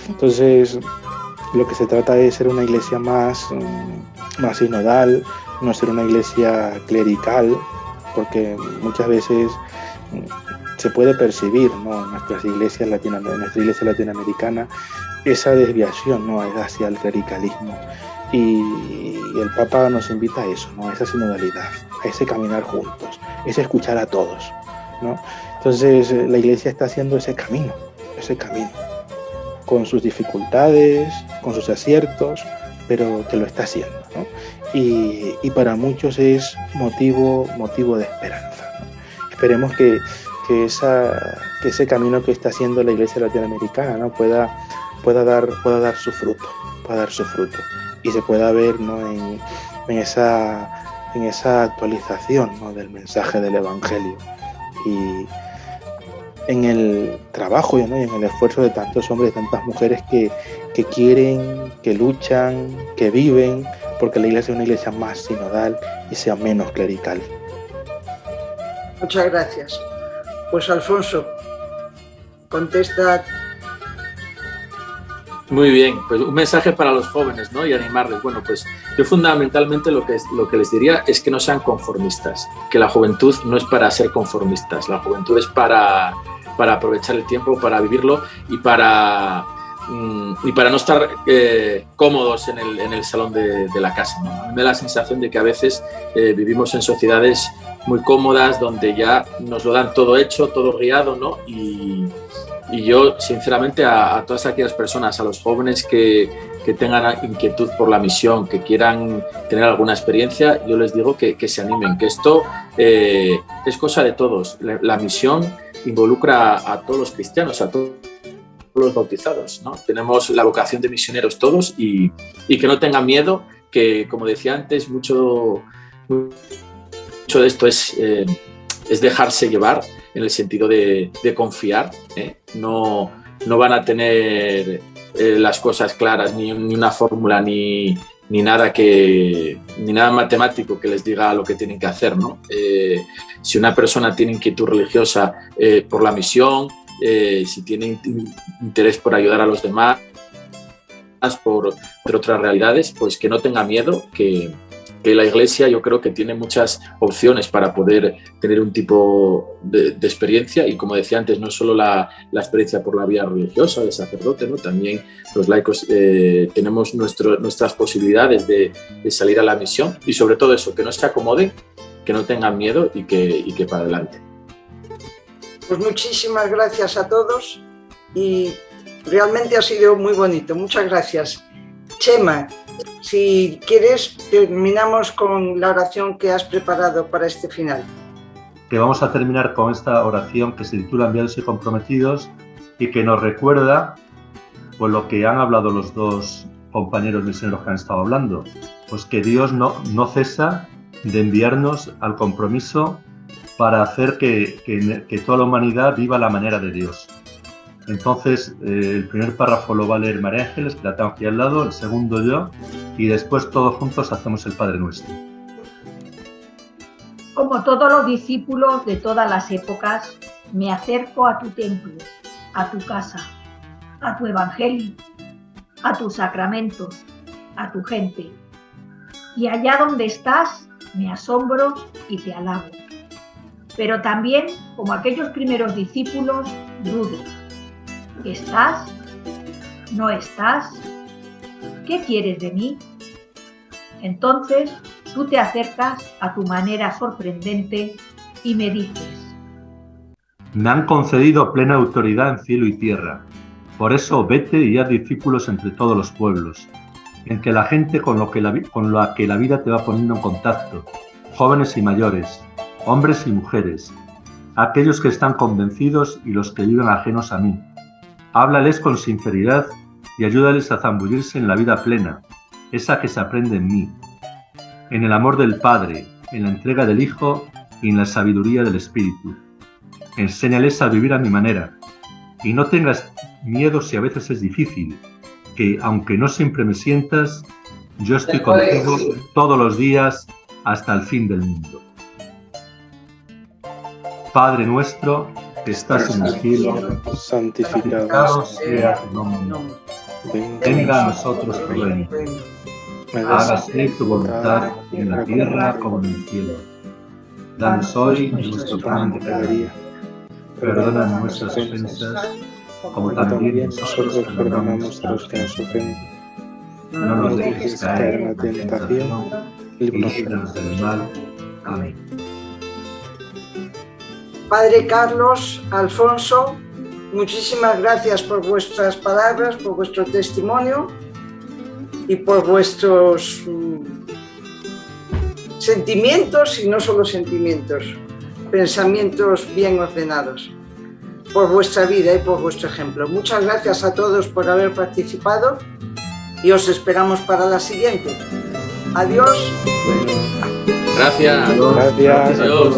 Entonces, lo que se trata es ser una iglesia más sinodal, no ser una iglesia clerical, porque muchas veces se puede percibir, ¿no? en nuestra iglesia latinoamericana esa desviación, ¿no? hacia el clericalismo. Y el Papa nos invita a eso, ¿no? a esa sinodalidad, a ese caminar juntos, ese escuchar a todos, ¿no? Entonces la iglesia está haciendo ese camino, con sus dificultades, con sus aciertos, pero que lo está haciendo, ¿no? Y para muchos es motivo de esperanza, ¿no? Esperemos que ese camino que está haciendo la Iglesia latinoamericana, ¿no? pueda dar su fruto, y se pueda ver, ¿no? en esa actualización, ¿no? del mensaje del Evangelio, y en el trabajo, ¿no? y en el esfuerzo de tantos hombres y tantas mujeres que quieren, que luchan, que viven, porque la iglesia sea una iglesia más sinodal y sea menos clerical. Muchas gracias. Pues Alfonso, contesta. Muy bien, pues un mensaje para los jóvenes, ¿no? y animarles. Bueno, pues yo fundamentalmente lo que les diría es que no sean conformistas, que la juventud no es para ser conformistas, la juventud es para aprovechar el tiempo, para vivirlo y para no estar cómodos en el salón de la casa, ¿no? A mí me da la sensación de que a veces vivimos en sociedades muy cómodas donde ya nos lo dan todo hecho, todo guiado, ¿no? Y yo, sinceramente, a todas aquellas personas, a los jóvenes que tengan inquietud por la misión, que quieran tener alguna experiencia, yo les digo que se animen, que esto es cosa de todos. La misión involucra a todos los cristianos, a todos los bautizados, ¿no? Tenemos la vocación de misioneros todos y que no tengan miedo, que, como decía antes, mucho de esto es es dejarse llevar en el sentido de confiar, ¿eh? No van a tener las cosas claras, ni una fórmula, ni nada matemático que les diga lo que tienen que hacer, ¿no? Si una persona tiene inquietud religiosa por la misión, si tiene interés por ayudar a los demás, por otras realidades, pues que no tenga miedo, que la Iglesia yo creo que tiene muchas opciones para poder tener un tipo de experiencia, y como decía antes, no solo la experiencia por la vía religiosa de sacerdote, ¿no? También los laicos tenemos nuestras posibilidades de salir a la misión, y sobre todo eso, que no se acomoden, que no tengan miedo y que para adelante. Pues muchísimas gracias a todos y realmente ha sido muy bonito. Muchas gracias. Chema, si quieres, terminamos con la oración que has preparado para este final. Que vamos a terminar con esta oración que se titula Enviados y Comprometidos, y que nos recuerda pues lo que han hablado los dos compañeros misioneros que han estado hablando, pues que Dios no cesa de enviarnos al compromiso para hacer que toda la humanidad viva la manera de Dios. Entonces, el primer párrafo lo va a leer María Ángeles, que la tengo aquí al lado, el segundo yo, y después todos juntos hacemos el Padre Nuestro. Como todos los discípulos de todas las épocas, me acerco a tu templo, a tu casa, a tu evangelio, a tus sacramentos, a tu gente. Y allá donde estás, me asombro y te alabo. Pero también, como aquellos primeros discípulos, dudo. ¿Estás? ¿No estás? ¿Qué quieres de mí? Entonces, tú te acercas a tu manera sorprendente y me dices: me han concedido plena autoridad en cielo y tierra. Por eso vete y haz discípulos entre todos los pueblos, entre la gente con la que la vida te va poniendo en contacto, jóvenes y mayores, hombres y mujeres, aquellos que están convencidos y los que viven ajenos a mí. Háblales con sinceridad y ayúdales a zambullirse en la vida plena, esa que se aprende en mí, en el amor del Padre, en la entrega del Hijo y en la sabiduría del Espíritu. Enséñales a vivir a mi manera, y no tengas miedo si a veces es difícil, que aunque no siempre me sientas, yo estoy contigo todos los días hasta el fin del mundo. Padre nuestro, que estás en el cielo, santificado sea tu nombre. Venga a nosotros tu reino. Hágase tu voluntad en la tierra como en el cielo. Danos hoy nuestro pan de cada día. Perdona nuestras ofensas, como también nosotros perdonamos a los que nos ofenden. No nos dejes caer en la tentación y líbranos del mal. Amén. Padre Carlos, Alfonso, muchísimas gracias por vuestras palabras, por vuestro testimonio y por vuestros sentimientos, y no solo sentimientos, pensamientos bien ordenados, por vuestra vida y por vuestro ejemplo. Muchas gracias a todos por haber participado y os esperamos para la siguiente. Adiós. Gracias. Gracias. Adiós.